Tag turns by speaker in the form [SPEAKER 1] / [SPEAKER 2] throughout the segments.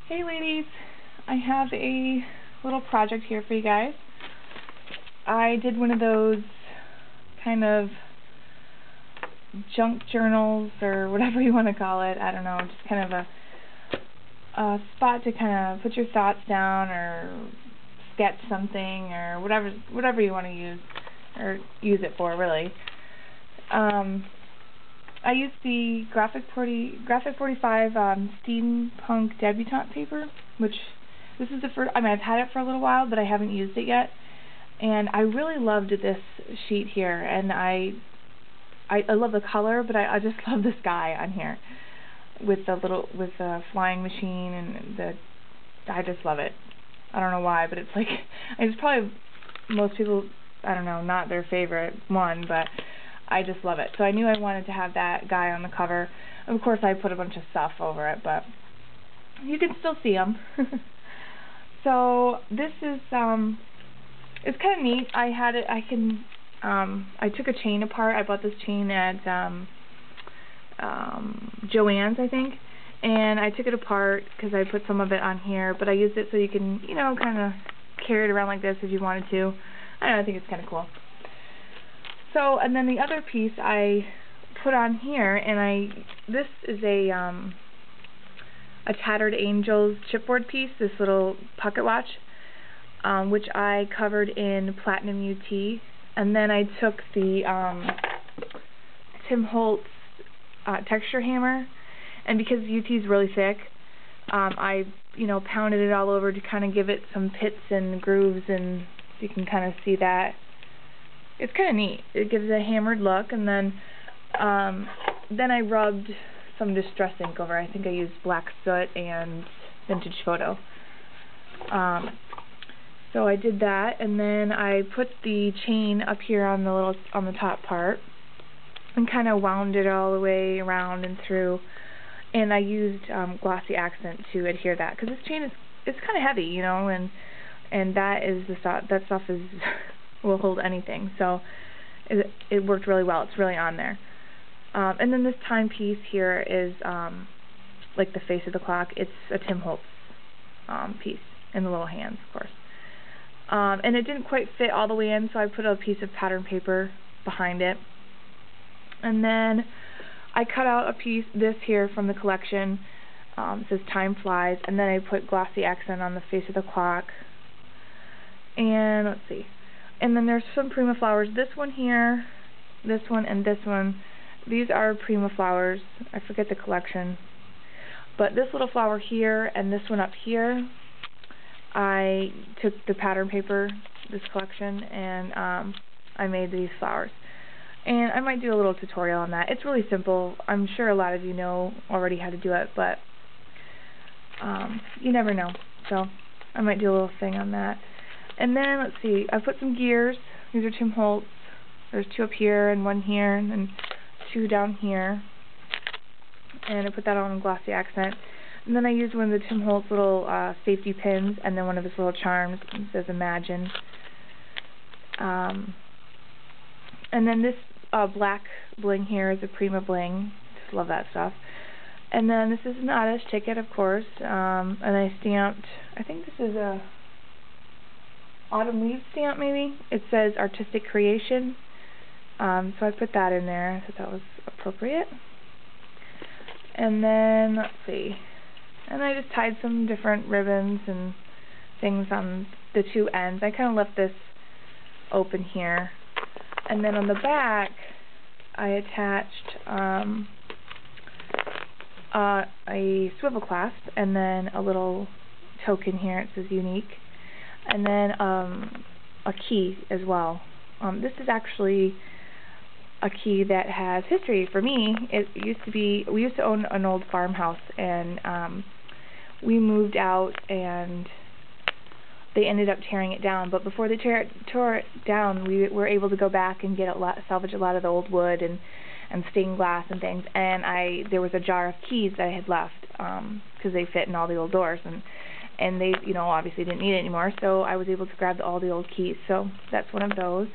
[SPEAKER 1] Hey ladies, I have a little project here for you guys. I did one of those kind of junk journals or whatever you want to call it. I don't know, just kind of a spot to kind of put your thoughts down or sketch something or whatever you want to use or use it for, really. I used the Graphic 45 Steampunk Debutante paper, which this is the first. I mean, I've had it for a little while, but I haven't used it yet. And I really loved this sheet here, and I love the color, but I just love this guy on here with the flying machine and I just love it. I don't know why, but it's like it's probably most people, I don't know, not their favorite one, but I just love it. So I knew I wanted to have that guy on the cover. Of course, I put a bunch of stuff over it, but you can still see him. So this is it's kind of neat. I took a chain apart. I bought this chain at Joann's, I think, and I took it apart because I put some of it on here, but I used it so you can, kind of carry it around like this if you wanted to. I don't know, I think it's kind of cool. So, and then the other piece I put on here, and this is a Tattered Angels chipboard piece, this little pocket watch, which I covered in Platinum UT, and then I took the Tim Holtz texture hammer, and because UT is really thick, I pounded it all over to kind of give it some pits and grooves, and you can kind of see that. It's kind of neat. It gives it a hammered look, and then I rubbed some Distress ink over. I think I used Black Soot and Vintage Photo. So I did that, and then I put the chain up here on the top part, and kind of wound it all the way around and through. And I used glossy accent to adhere that, because this chain it's kind of heavy, and that is that stuff is will hold anything. So it worked really well. It's really on there. And then this timepiece here is like the face of the clock. It's a Tim Holtz piece in the little hands, of course. And it didn't quite fit all the way in, so I put a piece of pattern paper behind it. And then I cut out a piece, this here from the collection. It says Time Flies, and then I put glossy accent on the face of the clock. And let's see. And then there's some Prima flowers. This one here, this one, and this one. These are Prima flowers. I forget the collection. But this little flower here and this one up here, I took the pattern paper, this collection, and I made these flowers. And I might do a little tutorial on that. It's really simple. I'm sure a lot of you know already how to do it, but you never know. So I might do a little thing on that. And then, let's see, I put some gears. These are Tim Holtz. There's two up here and one here, and then two down here. And I put that on glossy accent. And then I used one of the Tim Holtz little safety pins, and then one of his little charms. It says Imagine. And then this black bling here is a Prima bling. Just love that stuff. And then this is an Oddish ticket, of course. And I stamped, I think this is a autumn leaf stamp, maybe. It says Artistic Creation. So I put that in there. I thought that was appropriate. And then, let's see. And I just tied some different ribbons and things on the two ends. I kind of left this open here. And then on the back, I attached a swivel clasp, and then a little token here. It says Unique. And then a key as well. This is actually a key that has history for me. It used to be, we used to own an old farmhouse, and we moved out, and they ended up tearing it down. But before they tore it down, we were able to go back and salvage a lot of the old wood and stained glass and things. And there was a jar of keys that I had left because they fit in all the old doors, and they, obviously didn't need it anymore. So I was able to grab all the old keys. So that's one of those.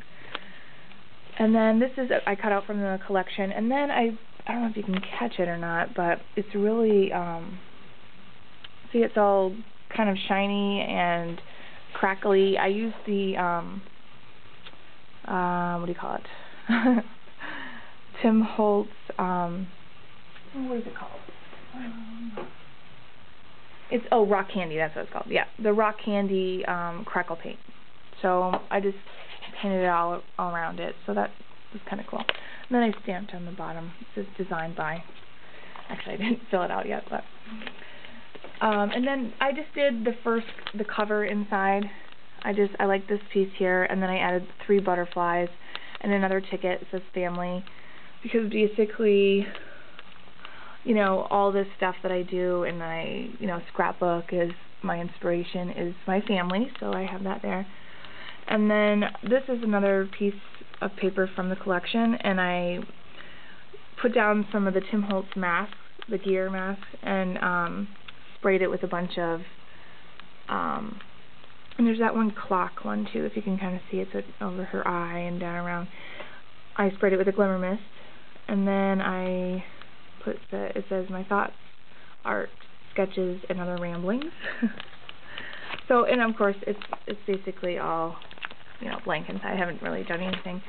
[SPEAKER 1] And then this is I cut out from the collection. And then I don't know if you can catch it or not, but it's really See, it's all kind of shiny and crackly. I used the, what do you call it? Tim Holtz, what is it called? It's, Rock Candy, that's what it's called. Yeah, the Rock Candy crackle paint. So I just painted it all around it, so that was kind of cool. And then I stamped on the bottom. It says designed by. Actually, I didn't fill it out yet, but. And then I just did the cover inside. I like this piece here, and then I added 3 butterflies and another ticket. It says family, because basically, you know, all this stuff that I do and my, you know, scrapbook is my inspiration is my family, so I have that there. And then this is another piece of paper from the collection, and I put down some of the Tim Holtz masks, the gear masks, and sprayed it with a bunch of, and there's that one clock one too, if you can kind of see it, so over her eye and down around. I sprayed it with a glimmer mist, and then I put it says my thoughts, art, sketches, and other ramblings. So, and of course, it's basically all, you know, blank inside. I haven't really done anything.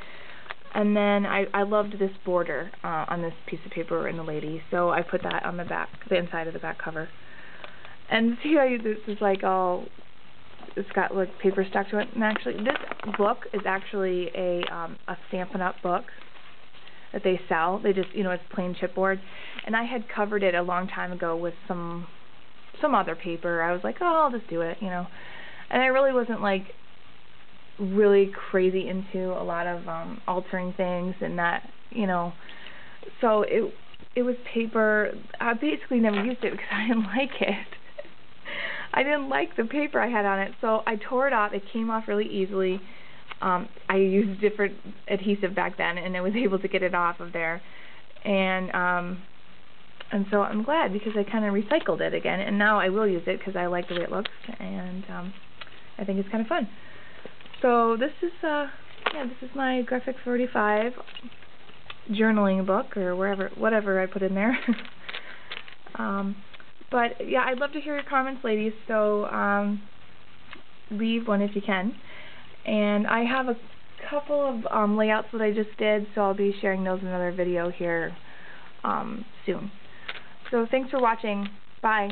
[SPEAKER 1] And then I loved this border on this piece of paper in the lady, so I put that on the back, the inside of the back cover. And see how this is like all, it's got like paper stuck to it. And actually, this book is actually a Stampin' Up! Book that they sell. They just, you know, it's plain chipboard. And I had covered it a long time ago with some other paper. I was like, oh, I'll just do it, you know. And I really wasn't like really crazy into a lot of altering things and that, you know. So it was paper. I basically never used it because I didn't like it. I didn't like the paper I had on it, so I tore it off. It came off really easily. I used different adhesive back then, and I was able to get it off of there. And so I'm glad, because I kind of recycled it again, and now I will use it because I like the way it looks, and I think it's kind of fun. So this is this is my Graphic 45 journaling book, or whatever I put in there. But yeah, I'd love to hear your comments, ladies, so leave one if you can. And I have a couple of layouts that I just did, so I'll be sharing those in another video here soon. So thanks for watching. Bye.